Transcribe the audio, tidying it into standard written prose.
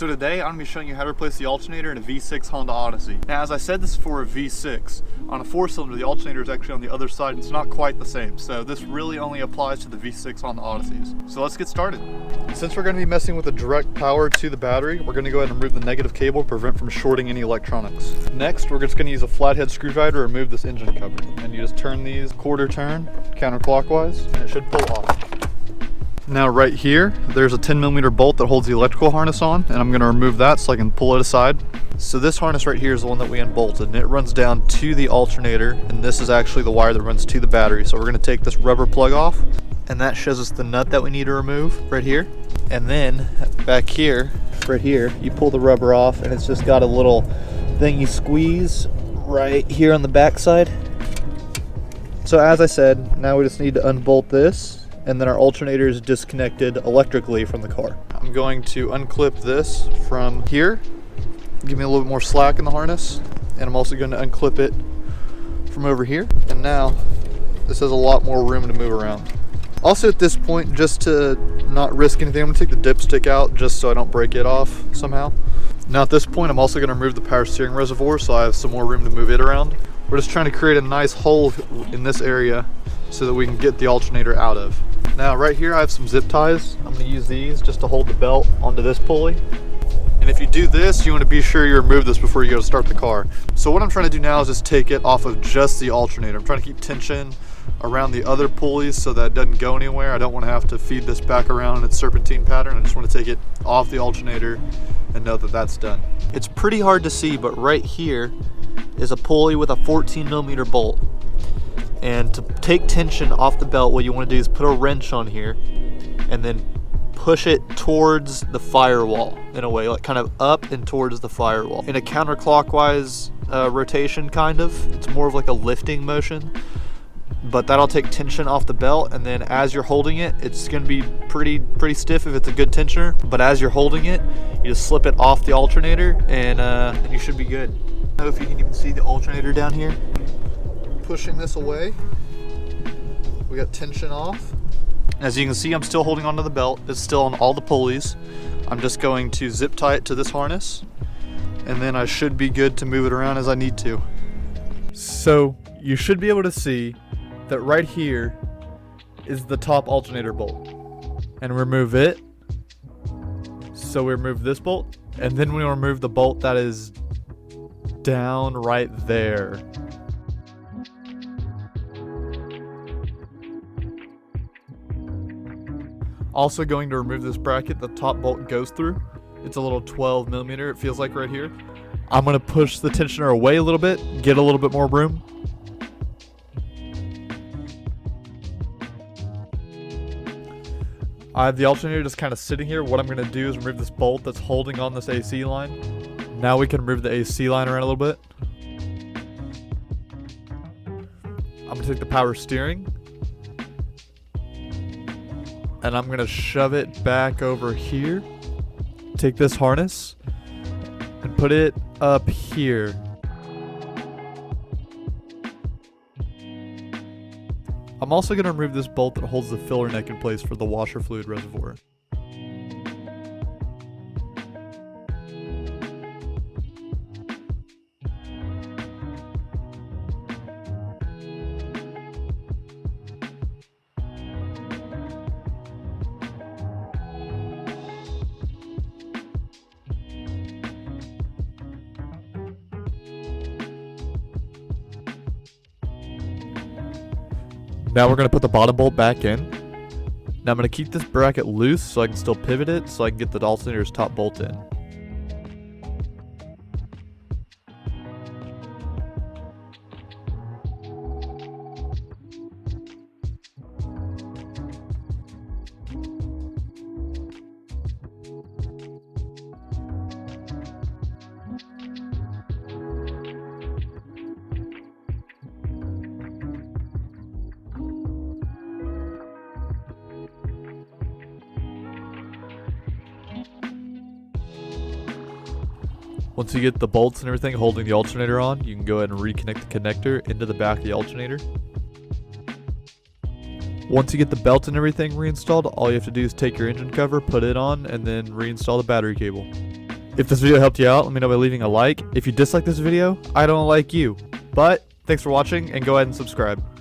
So today I'm going to be showing you how to replace the alternator in a V6 Honda Odyssey. Now as I said, this is for a V6. On a 4-cylinder, the alternator is actually on the other side and it's not quite the same. So this really only applies to the V6 Honda Odysseys. So let's get started. Since we're going to be messing with the direct power to the battery, we're going to go ahead and remove the negative cable to prevent from shorting any electronics. Next, we're just going to use a flathead screwdriver to remove this engine cover. And you just turn these quarter turn counterclockwise and it should pull off. Now right here, there's a 10mm bolt that holds the electrical harness on, and I'm going to remove that so I can pull it aside. So this harness right here is the one that we unbolted, and it runs down to the alternator, and this is actually the wire that runs to the battery. So we're going to take this rubber plug off, and that shows us the nut that we need to remove right here. And then back here, right here, you pull the rubber off, and it's just got a little thing you squeeze right here on the back side. So as I said, now we just need to unbolt this, and then our alternator is disconnected electrically from the car. I'm going to unclip this from here, give me a little bit more slack in the harness, and I'm also going to unclip it from over here. And now this has a lot more room to move around. Also at this point, just to not risk anything, I'm going to take the dipstick out just so I don't break it off somehow. Now at this point, I'm also going to remove the power steering reservoir so I have some more room to move it around. We're just trying to create a nice hole in this area so that we can get the alternator out of. Now right here I have some zip ties. I'm going to use these just to hold the belt onto this pulley. And if you do this, you want to be sure you remove this before you go to start the car. So what I'm trying to do now is just take it off of just the alternator. I'm trying to keep tension around the other pulleys so that it doesn't go anywhere. I don't want to have to feed this back around in its serpentine pattern. I just want to take it off the alternator and know that that's done. It's pretty hard to see, but right here is a pulley with a 14mm bolt. And to take tension off the belt, what you want to do is put a wrench on here and then push it towards the firewall in a way, like kind of up and towards the firewall. In a counterclockwise rotation, kind of. It's more of like a lifting motion. But that'll take tension off the belt, and then as you're holding it, it's going to be pretty stiff if it's a good tensioner. But as you're holding it, you just slip it off the alternator, and you should be good. I don't know if you can even see the alternator down here. Pushing this away, we got tension off. As you can see, I'm still holding onto the belt. It's still on all the pulleys. I'm just going to zip tie it to this harness, and then I should be good to move it around as I need to. So you should be able to see that right here is the top alternator bolt, and remove it. So we remove this bolt, and then we remove the bolt that is down right there. Also going to remove this bracket the top bolt goes through. It's a little 12mm, it feels like right here. I'm going to push the tensioner away a little bit, get a little bit more room. I have the alternator just kind of sitting here. What I'm going to do is remove this bolt that's holding on this AC line. Now we can remove the AC line around a little bit. I'm going to take the power steering, and I'm going to shove it back over here. Take this harness and put it up here. I'm also going to remove this bolt that holds the filler neck in place for the washer fluid reservoir. Now we're going to put the bottom bolt back in. Now I'm going to keep this bracket loose so I can still pivot it so I can get the alternator's top bolt in. Once you get the bolts and everything holding the alternator on, you can go ahead and reconnect the connector into the back of the alternator. Once you get the belt and everything reinstalled, all you have to do is take your engine cover, put it on, and then reinstall the battery cable. If this video helped you out, let me know by leaving a like. If you dislike this video, I don't like you. But thanks for watching, and go ahead and subscribe.